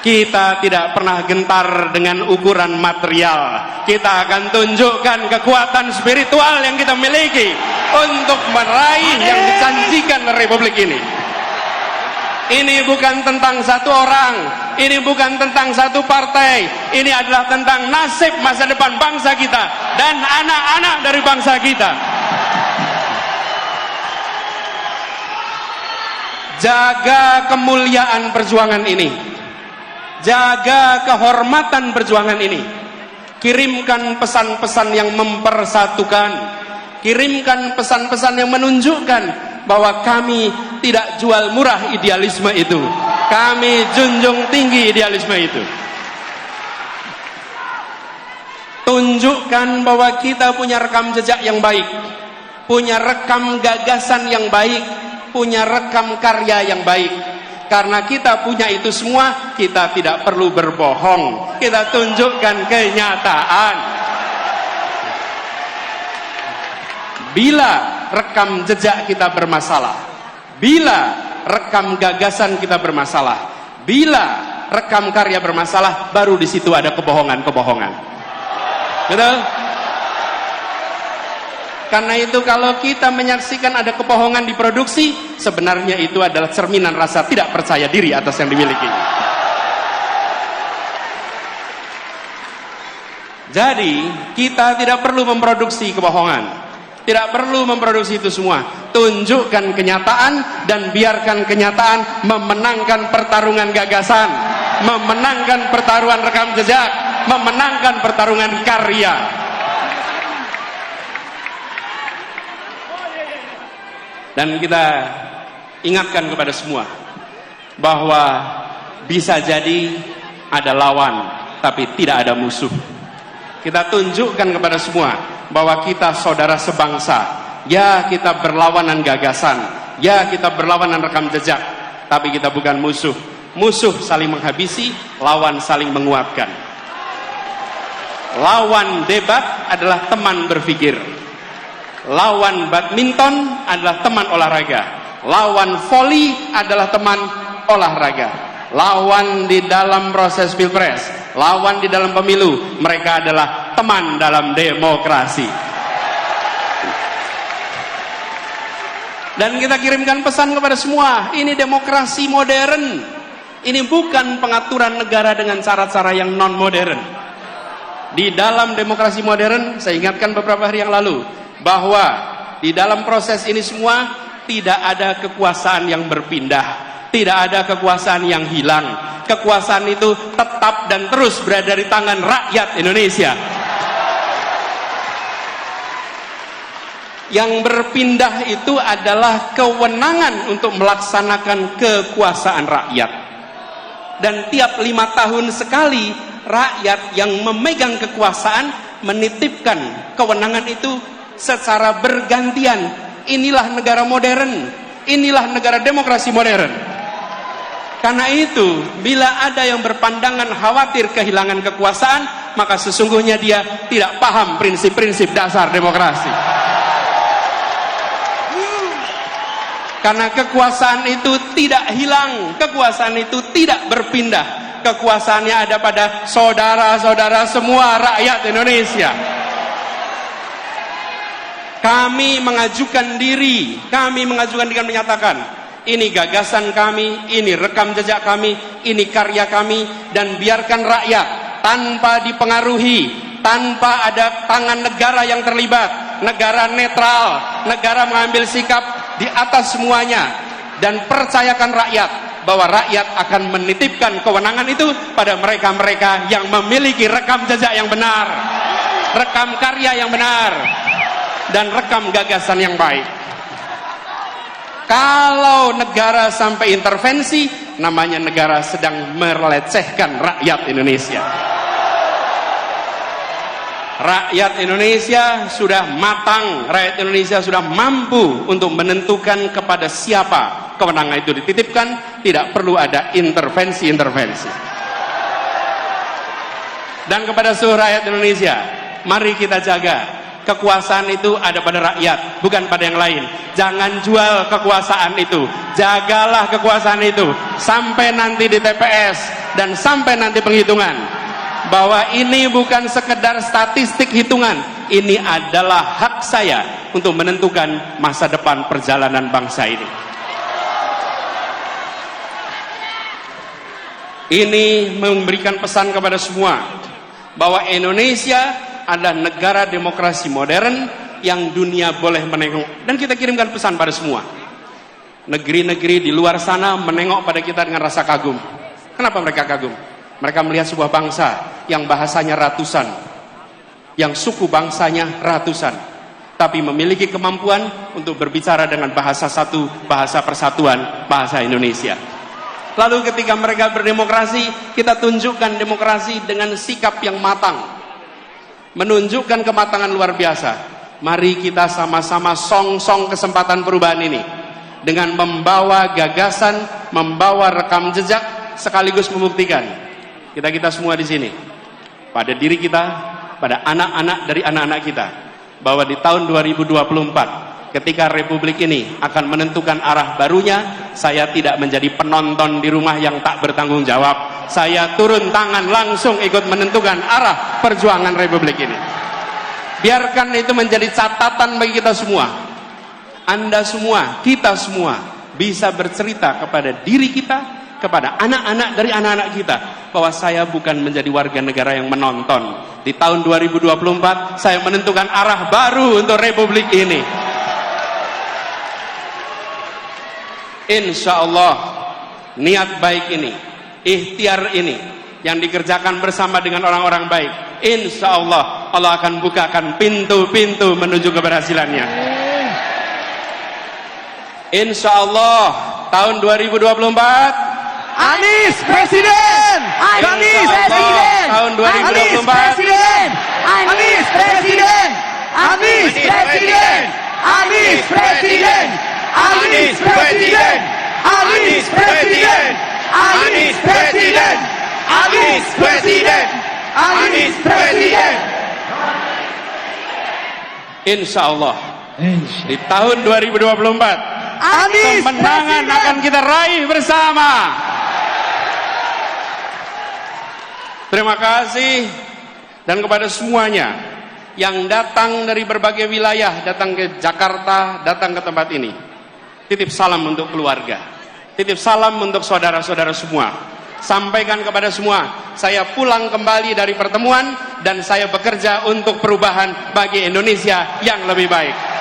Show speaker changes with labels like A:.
A: Kita tidak pernah gentar dengan ukuran material. Kita akan tunjukkan kekuatan spiritual yang kita miliki untuk meraih yang dijanjikan Republik ini. Ini bukan tentang satu orang, ini bukan tentang satu partai, ini adalah tentang nasib masa depan bangsa kita dan anak-anak dari bangsa kita. Jaga kemuliaan perjuangan ini, jaga kehormatan perjuangan ini. Kirimkan pesan-pesan yang mempersatukan, kirimkan pesan-pesan yang menunjukkan bahwa kami tidak jual murah idealisme itu. Kami junjung tinggi idealisme itu. Tunjukkan bahwa kita punya rekam jejak yang baik, punya rekam gagasan yang baik, punya rekam karya yang baik. Karena kita punya itu semua, kita tidak perlu berbohong. Kita tunjukkan kenyataan. Bila rekam jejak kita bermasalah, bila rekam gagasan kita bermasalah, bila rekam karya bermasalah, baru di situ ada kebohongan-kebohongan. Betul? Karena itu kalau kita menyaksikan ada kebohongan di produksi, sebenarnya itu adalah cerminan rasa tidak percaya diri atas yang dimiliki. Jadi kita tidak perlu memproduksi kebohongan. Tidak perlu memproduksi itu semua. Tunjukkan kenyataan dan biarkan kenyataan memenangkan pertarungan gagasan, memenangkan pertarungan rekam jejak, memenangkan pertarungan karya. Dan kita ingatkan kepada semua bahwa bisa jadi ada lawan tapi tidak ada musuh. Kita tunjukkan kepada semua bahwa kita saudara sebangsa. Ya, kita berlawanan gagasan, ya, kita berlawanan rekam jejak, tapi kita bukan musuh. Musuh saling menghabisi, lawan saling menguatkan. Lawan debat adalah teman berpikir. Lawan badminton adalah teman olahraga. Lawan voli adalah teman olahraga. Lawan di dalam proses pilpres, lawan di dalam pemilu, mereka adalah teman dalam demokrasi. Dan kita kirimkan pesan kepada semua, ini demokrasi modern. Ini bukan pengaturan negara dengan cara-cara yang non modern. Di dalam demokrasi modern, saya ingatkan beberapa hari yang lalu, bahwa di dalam proses ini semua tidak ada kekuasaan yang berpindah. Tidak ada kekuasaan yang hilang. Kekuasaan itu tetap dan terus berada di tangan rakyat Indonesia. Yang berpindah itu adalah kewenangan untuk melaksanakan kekuasaan rakyat. Dan tiap 5 tahun sekali rakyat yang memegang kekuasaan menitipkan kewenangan itu secara bergantian. Inilah negara modern. Inilah negara demokrasi modern. Karena itu, bila ada yang berpandangan khawatir kehilangan kekuasaan, maka sesungguhnya dia tidak paham prinsip-prinsip dasar demokrasi. Karena kekuasaan itu tidak hilang, kekuasaan itu tidak berpindah. Kekuasaannya ada pada saudara-saudara semua rakyat Indonesia. Kami mengajukan diri dengan menyatakan, ini gagasan kami, ini rekam jejak kami, ini karya kami, dan biarkan rakyat tanpa dipengaruhi, tanpa ada tangan negara yang terlibat, negara netral, negara mengambil sikap di atas semuanya, dan percayakan rakyat bahwa rakyat akan menitipkan kewenangan itu pada mereka-mereka yang memiliki rekam jejak yang benar, rekam karya yang benar, dan rekam gagasan yang baik. Kalau negara sampai intervensi, namanya negara sedang melecehkan rakyat Indonesia. Rakyat Indonesia sudah matang, rakyat Indonesia sudah mampu untuk menentukan kepada siapa kewenangan itu dititipkan, tidak perlu ada intervensi-intervensi. Dan kepada seluruh rakyat Indonesia, mari kita jaga Kekuasaan itu ada pada rakyat, bukan pada yang lain. Jangan jual kekuasaan itu. Jagalah kekuasaan itu sampai nanti di TPS dan sampai nanti penghitungan. Bahwa ini bukan sekedar statistik hitungan. Ini adalah hak saya untuk menentukan masa depan perjalanan bangsa ini. Ini memberikan pesan kepada semua bahwa Indonesia adalah negara demokrasi modern yang dunia boleh menengok, dan kita kirimkan pesan pada semua. Negeri-negeri di luar sana menengok pada kita dengan rasa kagum. Kenapa mereka kagum? Mereka melihat sebuah bangsa yang bahasanya ratusan, yang suku bangsanya ratusan, tapi memiliki kemampuan untuk berbicara dengan bahasa satu, bahasa persatuan, bahasa Indonesia. Lalu ketika mereka berdemokrasi, kita tunjukkan demokrasi dengan sikap yang matang, menunjukkan kematangan luar biasa. Mari kita sama-sama song-song kesempatan perubahan ini dengan membawa gagasan, membawa rekam jejak, sekaligus membuktikan kita semua di sini, pada diri kita, pada anak-anak dari anak-anak kita, bahwa di tahun 2024 ketika Republik ini akan menentukan arah barunya, saya tidak menjadi penonton di rumah yang tak bertanggung jawab. Saya turun tangan langsung ikut menentukan arah perjuangan Republik ini. Biarkan itu menjadi catatan bagi kita semua. Anda semua, kita semua bisa bercerita kepada diri kita, kepada anak-anak dari anak-anak kita, bahwa saya bukan menjadi warga negara yang menonton. Di tahun 2024 saya menentukan arah baru untuk Republik ini. Insya Allah niat baik ini, ikhtiar ini yang dikerjakan bersama dengan orang-orang baik, insya Allah Allah akan bukakan pintu-pintu menuju keberhasilannya. Insya Allah tahun 2024
B: Anies Presiden! Anies Presiden!
A: Tahun 2024
B: Presiden! Anies Presiden! Anies Presiden! Anies Presiden! Anies Presiden! Anies Presiden! Anies Presiden! Anies Presiden! Anies Presiden!
A: Insya Allah di tahun 2024
B: Anies
A: kemenangan
B: Presiden!
A: akan kita raih bersama. Terima kasih, dan kepada semuanya yang datang dari berbagai wilayah, datang ke Jakarta, datang ke tempat ini, titip salam untuk keluarga, titip salam untuk saudara-saudara semua. Sampaikan kepada semua, saya pulang kembali dari pertemuan dan saya bekerja untuk perubahan bagi Indonesia yang lebih baik.